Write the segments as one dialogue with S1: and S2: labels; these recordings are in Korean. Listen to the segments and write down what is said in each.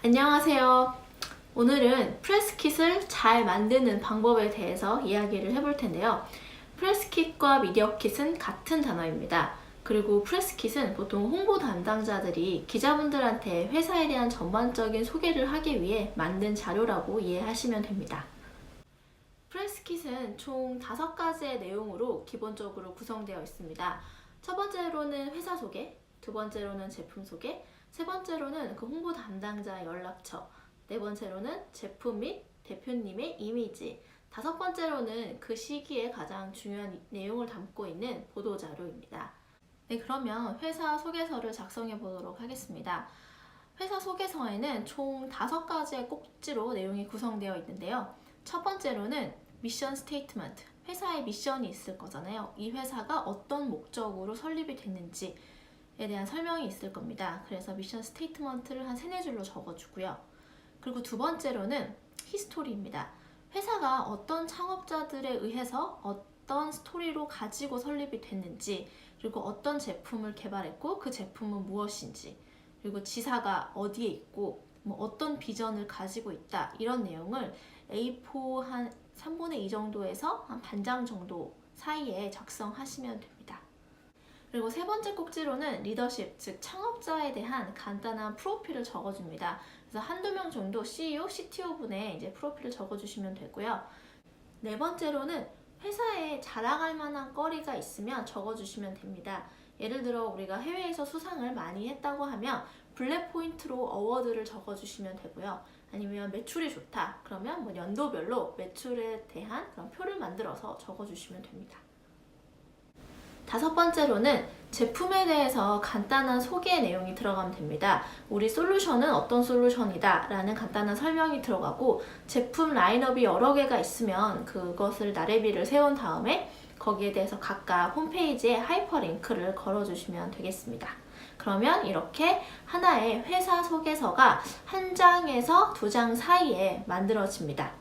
S1: 안녕하세요. 오늘은 프레스킷을 잘 만드는 방법에 대해서 이야기를 해볼 텐데요. 프레스킷과 미디어킷은 같은 단어입니다. 그리고 프레스킷은 보통 홍보 담당자들이 기자분들한테 회사에 대한 전반적인 소개를 하기 위해 만든 자료라고 이해하시면 됩니다. 프레스킷은 총 5가지의 내용으로 기본적으로 구성되어 있습니다. 첫 번째로는 회사 소개, 두 번째로는 제품 소개, 세 번째로는 그 홍보 담당자 연락처, 네 번째로는 제품 및 대표님의 이미지, 다섯 번째로는 그 시기에 가장 중요한 내용을 담고 있는 보도자료입니다. 네, 그러면 회사 소개서를 작성해 보도록 하겠습니다. 회사 소개서에는 총 5가지의 꼭지로 내용이 구성되어 있는데요. 첫 번째로는 미션 스테이트먼트, 회사의 미션이 있을 거잖아요. 이 회사가 어떤 목적으로 설립이 됐는지에 대한 설명이 있을 겁니다. 그래서 미션 스테이트먼트를 한 3-4줄로 적어주고요. 그리고 두 번째로는 히스토리입니다. 회사가 어떤 창업자들에 의해서 어떤 스토리로 가지고 설립이 됐는지, 그리고 어떤 제품을 개발했고 그 제품은 무엇인지, 그리고 지사가 어디에 있고 어떤 비전을 가지고 있다, 이런 내용을 A4 한 3분의 2 정도에서 한 반장 정도 사이에 작성하시면 됩니다. 그리고 세 번째 꼭지로는 리더십, 즉 창업자에 대한 간단한 프로필을 적어줍니다. 그래서 한두 명 정도 CEO, CTO 분의 이제 프로필을 적어주시면 되고요. 네 번째로는 회사에 자랑할 만한 거리가 있으면 적어주시면 됩니다. 예를 들어 우리가 해외에서 수상을 많이 했다고 하면 블랙 포인트로 어워드를 적어주시면 되고요. 아니면 매출이 좋다, 그러면 연도별로 매출에 대한 그런 표를 만들어서 적어주시면 됩니다. 다섯 번째로는 제품에 대해서 간단한 소개 내용이 들어가면 됩니다. 우리 솔루션은 어떤 솔루션이다 라는 간단한 설명이 들어가고, 제품 라인업이 여러 개가 있으면 그것을 나래비를 세운 다음에 거기에 대해서 각각 홈페이지에 하이퍼링크를 걸어주시면 되겠습니다. 그러면 이렇게 하나의 회사 소개서가 한 장에서 2장 사이에 만들어집니다.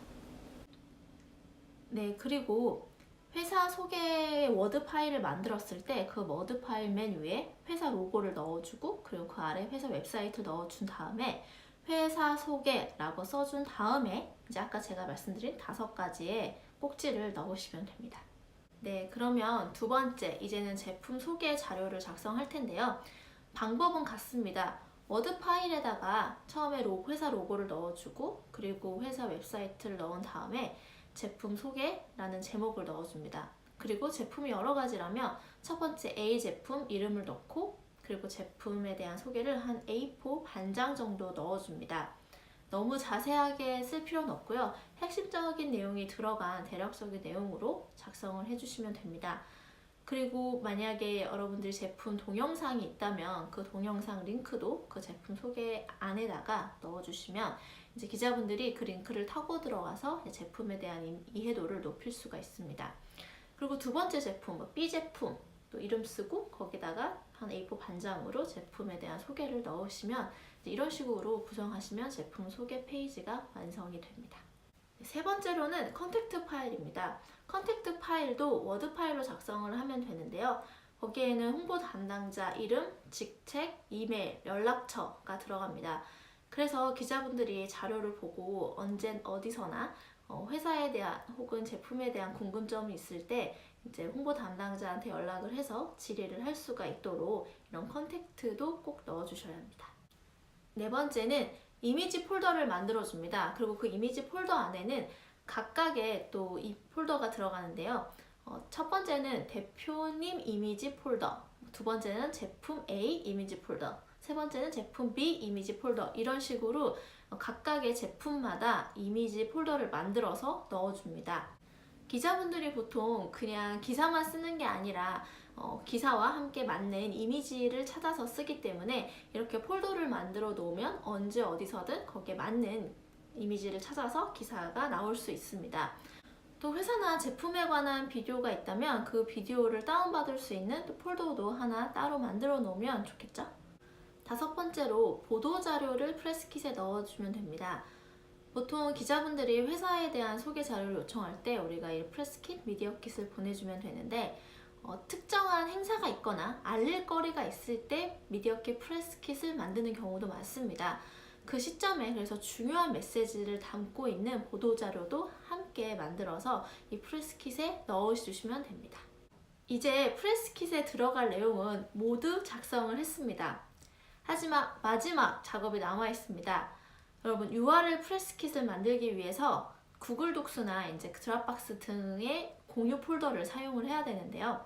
S1: 네, 그리고 회사 소개 워드 파일을 만들었을 때 그 워드 파일 맨 위에 회사 로고를 넣어주고, 그리고 그 아래 회사 웨브사이트 넣어준 다음에 회사 소개라고 써준 다음에 이제 아까 제가 말씀드린 5가지의 꼭지를 넣으시면 됩니다. 네, 그러면 두 번째, 이제는 제품 소개 자료를 작성할 텐데요. 방법은 같습니다. 워드 파일에다가 처음에 회사 로고를 넣어주고, 그리고 회사 웹사이트를 넣은 다음에 제품 소개라는 제목을 넣어줍니다. 그리고 제품이 여러 가지라면 첫 번째 A 제품 이름을 넣고, 그리고 제품에 대한 소개를 한 A4 반장 정도 넣어줍니다. 너무 자세하게 쓸 필요는 없고요. 핵심적인 내용이 들어간 대략적인 내용으로 작성을 해주시면 됩니다. 그리고 만약에 여러분들이 제품 동영상이 있다면 그 동영상 링크도 그 제품 소개 안에다가 넣어주시면 이제 기자분들이 그 링크를 타고 들어가서 제품에 대한 이해도를 높일 수가 있습니다. 그리고 두 번째 제품, B 제품 또 이름 쓰고 거기다가 한 A4 반장으로 제품에 대한 소개를 넣으시면 이런 식으로 구성하시면 제품 소개 페이지가 완성이 됩니다. 세 번째로는 컨택트 파일입니다. 컨택트 파일도 워드 파일로 작성을 하면 되는데요. 거기에는 홍보 담당자 이름, 직책, 이메일, 연락처가 들어갑니다. 그래서 기자분들이 자료를 보고 언제 어디서나 회사에 대한 혹은 제품에 대한 궁금점이 있을 때 이제 홍보 담당자한테 연락을 해서 질의를 할 수가 있도록 이런 컨택트도 꼭 넣어주셔야 합니다. 네 번째는 이미지 폴더를 만들어줍니다. 그리고 그 이미지 폴더 안에는 각각의 또 이 폴더가 들어가는데요. 첫 번째는 대표님 이미지 폴더, 두 번째는 제품 A 이미지 폴더, 세 번째는 제품 B 이미지 폴더, 이런 식으로 각각의 제품마다 이미지 폴더를 만들어서 넣어줍니다. 기자분들이 보통 그냥 기사만 쓰는 게 아니라 기사와 함께 맞는 이미지를 찾아서 쓰기 때문에 이렇게 폴더를 만들어 놓으면 언제 어디서든 거기에 맞는 이미지를 찾아서 기사가 나올 수 있습니다. 또 회사나 제품에 관한 비디오가 있다면 그 비디오를 다운받을 수 있는 또 폴더도 하나 따로 만들어 놓으면 좋겠죠? 다섯 번째로 보도자료를 프레스킷에 넣어주면 됩니다. 보통 기자분들이 회사에 대한 소개 자료를 요청할 때 우리가 이 프레스킷, 미디어킷을 보내주면 되는데 특정한 행사가 있거나 알릴 거리가 있을 때 미디어킷, 프레스킷을 만드는 경우도 많습니다. 그 시점에 그래서 중요한 메시지를 담고 있는 보도자료도 함께 만들어서 이 프레스킷에 넣어주시면 됩니다. 이제 프레스킷에 들어갈 내용은 모두 작성을 했습니다. 하지만 마지막 작업이 남아 있습니다. 여러분, URL 프레스킷을 만들기 위해서 구글 독스나 이제 드랍박스 등의 공유 폴더를 사용을 해야 되는데요.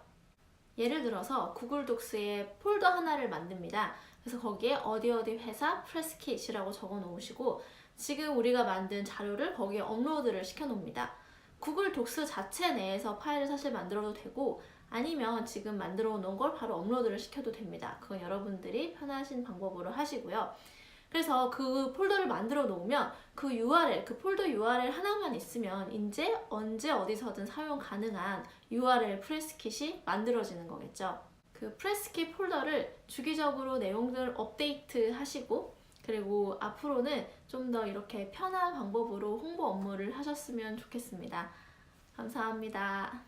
S1: 예를 들어서 구글 독스에 폴더 하나를 만듭니다. 그래서 거기에 어디 회사 프레스킷이라고 적어 놓으시고 지금 우리가 만든 자료를 거기에 업로드를 시켜 놓습니다. 구글 독스 자체 내에서 파일을 사실 만들어도 되고 아니면 지금 만들어 놓은 걸 바로 업로드를 시켜도 됩니다. 그건 여러분들이 편하신 방법으로 하시고요. 그래서 그 폴더를 만들어 놓으면 그 URL, 그 폴더 URL 하나만 있으면 이제 언제 어디서든 사용 가능한 URL 프레스킷이 만들어지는 거겠죠. 그 프레스킷 폴더를 주기적으로 내용들 업데이트 하시고 그리고 앞으로는 좀 더 이렇게 편한 방법으로 홍보 업무를 하셨으면 좋겠습니다. 감사합니다.